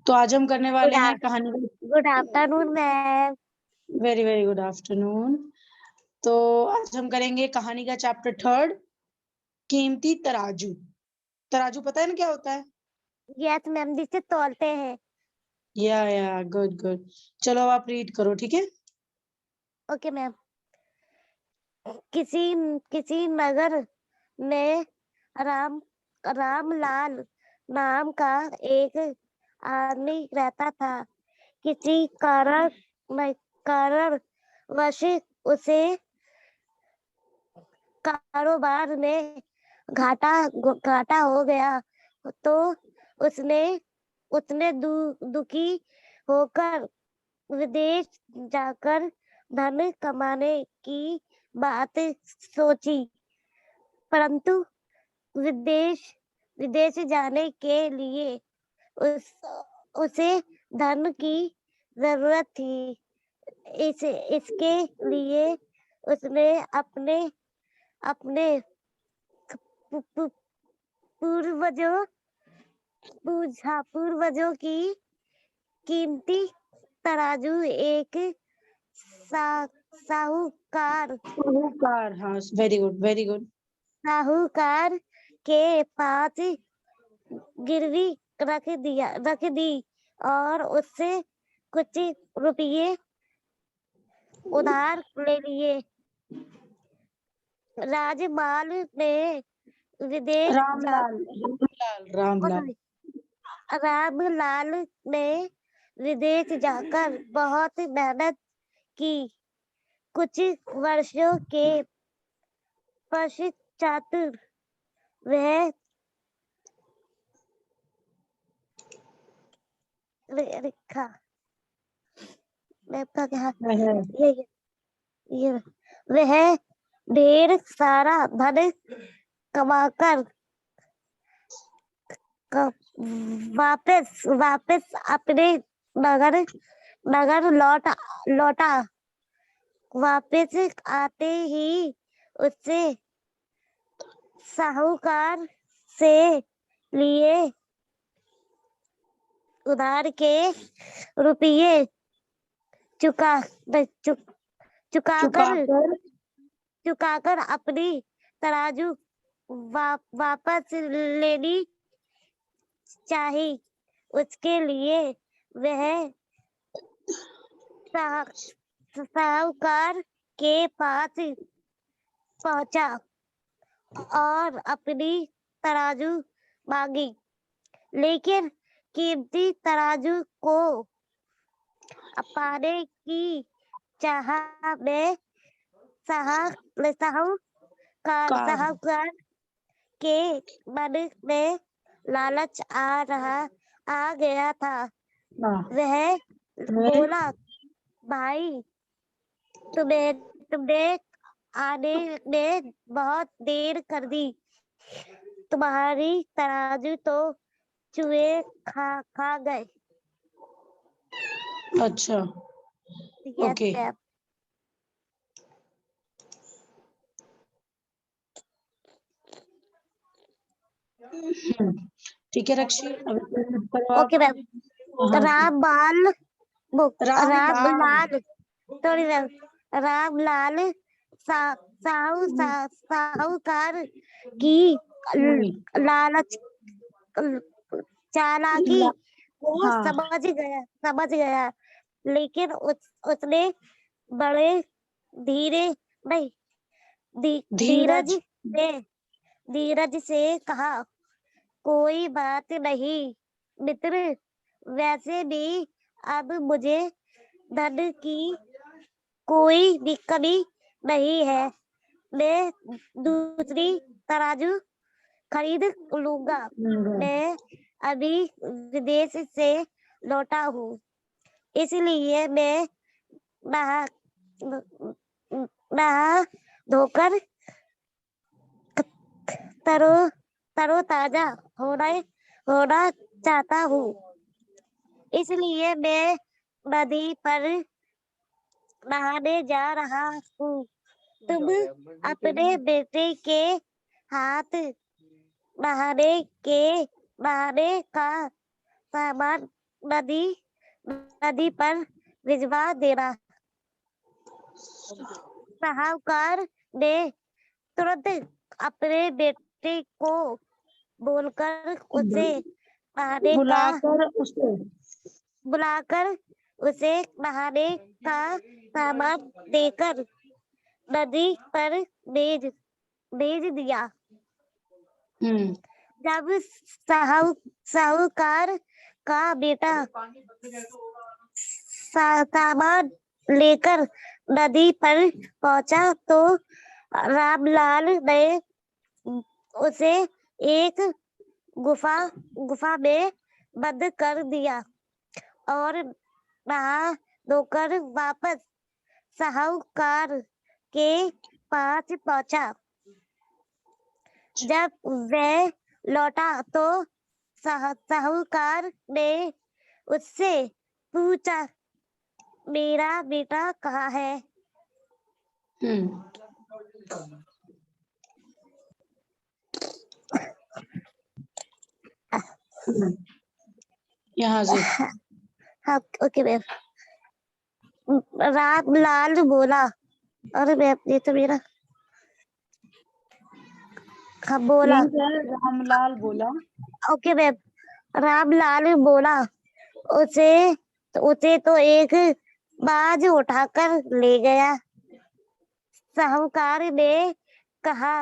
तो आज हम करने वाले हैं कहानी। Good afternoon ma'am. Very very good afternoon. तो आज हम करेंगे कहानी का चैप्टर 3, कीमती तराजू। तराजू पता है ना क्या होता है? यस मैम, जिसे तोलते हैं। या गुड गुड। चलो अब आप रीड करो, ठीक है? Okay ma'am. किसी किसी नगर में रामलाल नाम का एक आदमी रहता था। किसी कारणवश उसे कारोबार में घाटा हो गया, तो उसने उसने दुखी होकर विदेश जाकर धन कमाने की बात सोची। परंतु विदेश विदेश जाने के लिए उसे धन की जरूरत थी। इसके लिए उसने अपने पूर्वजों की कीमती तराजू एक साहूकार हाँ, वेरी गुड वेरी गुड। साहूकार के पास गिरवी रख दी और उससे कुछ रुपये उधार ले लिए। राजमाल ने विदेश रामलाल ने विदेश जाकर बहुत मेहनत की। कुछ वर्षों के पश्चात वह लिखा ये वह ढेर सारा धन कमाकर वापस अपने नगर लौटा। वापस आते ही उससे साहूकार से लिए उधार के रुपये चुकाकर अपनी तराजू वापस लेनी चाहिए। उसके लिए वह साहूकार के पास पहुंचा और अपनी तराजू मांगी, लेकिन कीमती तराजू को पाने की चाह में साहूकार के मन में लालच आ गया था। वह बोला, भाई तुमने आने में बहुत देर कर दी। तुम्हारी तराजू तो चूहे खा गए। अच्छा, ओके। ठीक है रक्षी, ओके मैम। रामलाल साहूकार की लालच चालाकी को समझ गया, लेकिन उसने बड़े धीरज से कहा, कोई बात नहीं मित्र, वैसे भी अब मुझे धन की कोई कमी नहीं है। मैं दूसरी तराजू खरीद लूंगा। मैं अभी विदेश से लौटा हूँ, इसलिए मैं नहा धोकर तरोताजा होना चाहता हूँ। इसलिए मैं नदी पर नहाने जा रहा हूँ। तुम अपने बेटे के हाथ नहाने का सामान नदी नदी पर भिजवा देना। साहूकार ने तुरंत अपने बेटे को बोलकर उसे नहाने का बुलाकर उसे नहाने का सामान देकर नदी पर भेज दिया। जब साहूकार का बेटा सामान लेकर नदी पर पहुंचा तो रामलाल ने उसे एक गुफा में बंद कर दिया और नहा धोकर वापस साहूकार के पास पहुंचा। जब वह लौटा तो साहूकार ने उससे पूछा, मेरा बेटा कहाँ है? यहाँ से हाँ ओके मैम। रामलाल बोला, अरे मैम ये तो मेरा हाँ बोला। रामलाल बोला, ओके मैम। रामलाल बोला, उसे तो एक बाज उठाकर ले गया। साहूकार ने कहा,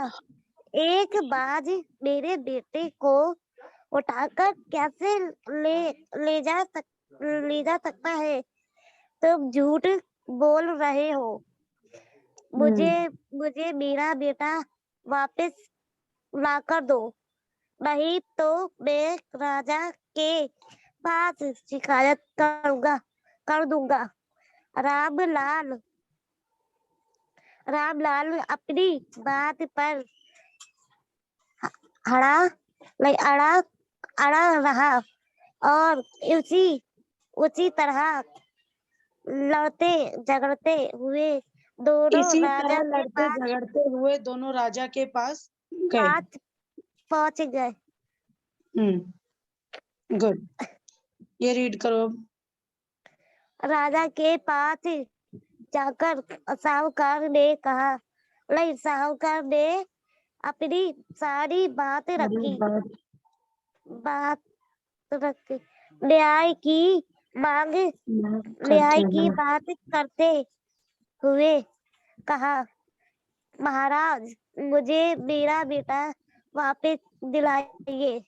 एक बाज मेरे बेटे को उठाकर कैसे ले जा सकता है? तुम झूठ बोल रहे हो। मुझे मेरा बेटा वापस लाकर दो, नहीं तो मैं राजा के पास शिकायत कर दूंगा। रामलाल अपनी बात पर अड़ा रहा और उसी तरह लड़ते झगड़ते हुए दोनों राजा के पास गए। पहुंच गए। गुड, ये रीड करो। राजा के पास जाकर साहूकार ने कहा, साहूकार ने अपनी सारी बात रखी। न्याय की बात करते हुए कहा, महाराज मुझे मेरा बेटा वापस दिलाइए।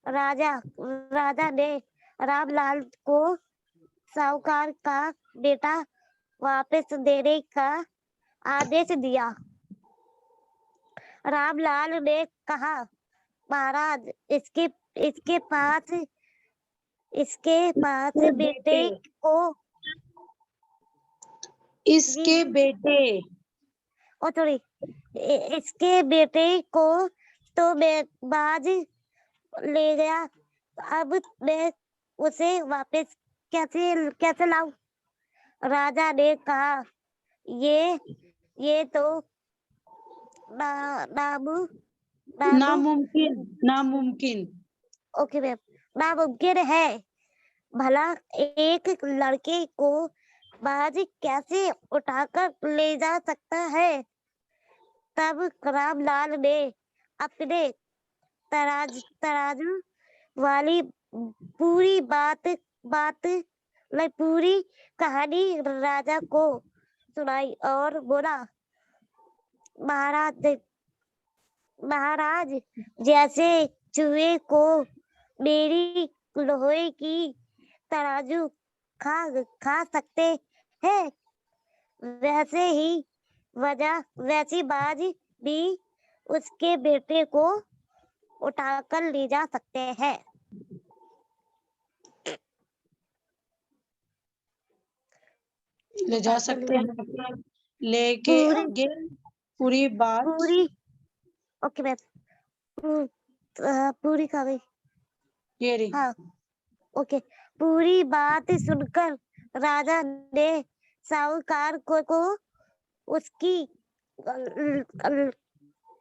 राजा ने रामलाल को साहूकार का बेटा वापस देने का आदेश दिया। रामलाल ने कहा, महाराज इसके पास बेटे को इसके बेटे को तो मैं बाज ले गया, अब मैं उसे वापस कैसे लाऊं? राजा ने कहा, ये तो नामुमकिन ओके मैम, नामुमकिन है। भला एक लड़के को बाज कैसे उठाकर ले जा सकता है? तब रामलाल ने अपने तराजू वाली पूरी पूरी कहानी राजा को सुनाई और बोला, महाराज जैसे चूहे को मेरी लोहे की तराजू खा सकते हैं, वैसी बाज भी उसके बेटे को उठाकर ले जा सकते हैं। ले जा सकते हैं, लेके आगे पूरी बात ओके मैम, पूरी खा गई। ये रही। हाँ ओके। पूरी बात सुनकर राजा ने साहूकार को उसकी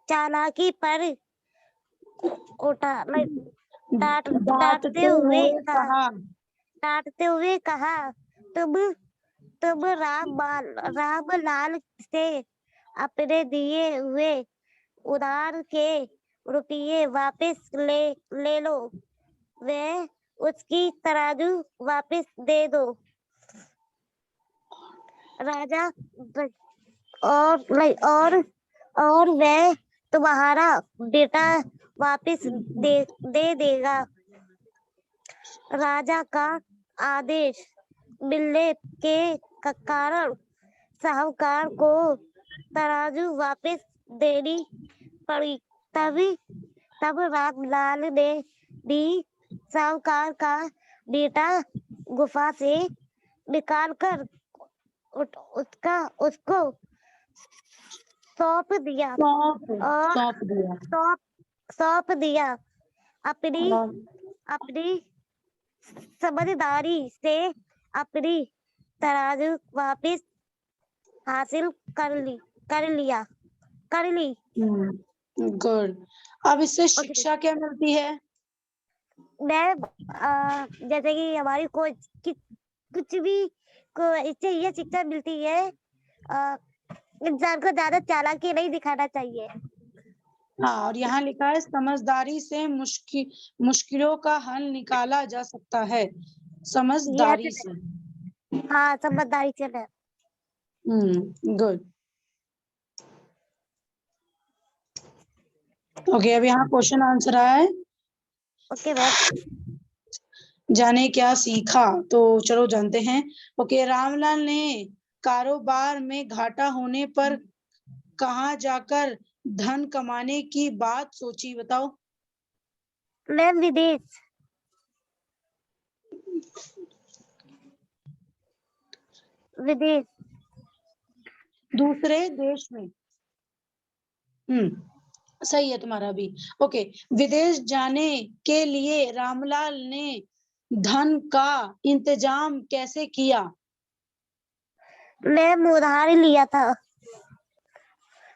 चालाकी पर डांटते हुए कहा, डांटते हुए कहा, तुम रामलाल से अपने दिए हुए उधार के रुपये वापस ले लो, वे उसकी तराजू वापस दे दो। राजा और वह तुम्हारा बेटा वापस दे देगा। राजा का आदेश मिलने के कारण साहूकार को तराजू वापस देनी पड़ी। तब रामलाल ने भी साहूकार का बेटा गुफा से निकालकर उसको सौंप दिया और सौंप दिया। अपनी समझदारी से अपनी तराजू वापस हासिल कर ली। गुड। अब इससे शिक्षा क्या मिलती है? मैं जैसे कि हमारी कुछ भी इससे ये शिक्षा मिलती है, इंसान को ज्यादा चालाकी नहीं दिखाना चाहिए। हाँ, और यहाँ लिखा है समझदारी से मुश्किलों का हल निकाला जा सकता है। समझदारी से। हाँ, समझदारी से। गुड। ओके, अब यहाँ क्वेश्चन आंसर आया है। Okay ma'am. जाने क्या सीखा, तो चलो जानते हैं। ओके, रामलाल ने कारोबार में घाटा होने पर कहाँ जाकर धन कमाने की बात सोची, बताओ। मैम विदेश। दूसरे देश में। सही है तुम्हारा भी। ओके, विदेश जाने के लिए रामलाल ने धन का इंतजाम कैसे किया? मैम उधार लिया था,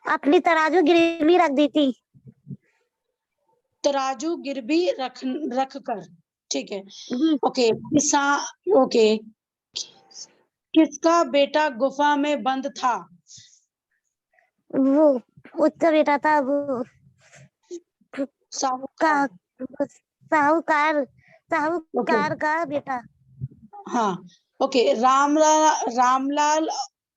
अपनी तराजू गिरवी रख दी थी। तराजू गिरवी रख कर, ठीक है। ओके, ओके, किसका बेटा गुफा में बंद था? वो उसका बेटा था, वो साहूकार का बेटा। हाँ, ओके। रामलाल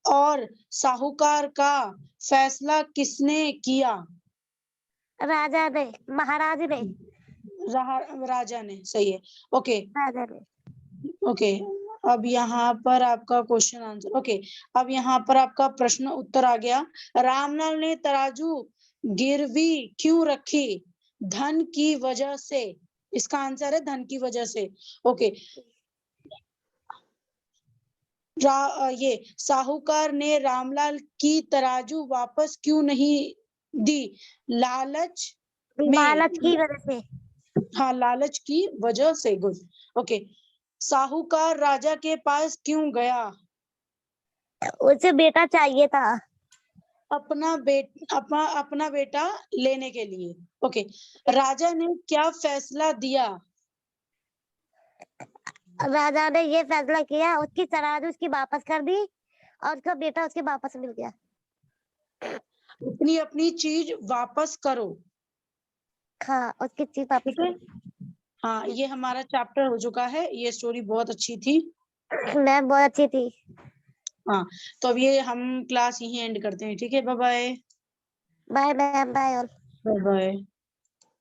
और साहूकार का फैसला किसने किया? राजा ने, महाराज ने। राजा ने, सही है। ओके, राजा ने। ओके, अब यहाँ पर आपका क्वेश्चन आंसर। ओके, अब यहाँ पर आपका प्रश्न उत्तर आ गया। रामलाल ने तराजू गिरवी क्यों रखी? धन की वजह से। इसका आंसर है धन की वजह से। ओके, ये साहूकार ने रामलाल की तराजू वापस क्यों नहीं दी? लालच की वजह से। हाँ, लालच की वजह से। गुड। ओके, साहूकार राजा के पास क्यों गया? उसे बेटा चाहिए था। अपना बेटा लेने के लिए। ओके, राजा ने क्या फैसला दिया? राजा ने ये फैसला किया, उसकी तराजू उसकी वापस कर दी और उसका बेटा उसके वापस मिल गया। अपनी चीज वापस करो। हाँ, उसकी चीज वापस करो। हाँ, ये हमारा चैप्टर हो चुका है। ये स्टोरी बहुत अच्छी थी। मैम बहुत अच्छी थी। हाँ, तो अब ये हम क्लास यहीं एंड करते हैं, ठीक है। Bye bye. Bye ma'am, bye all. Bye bye.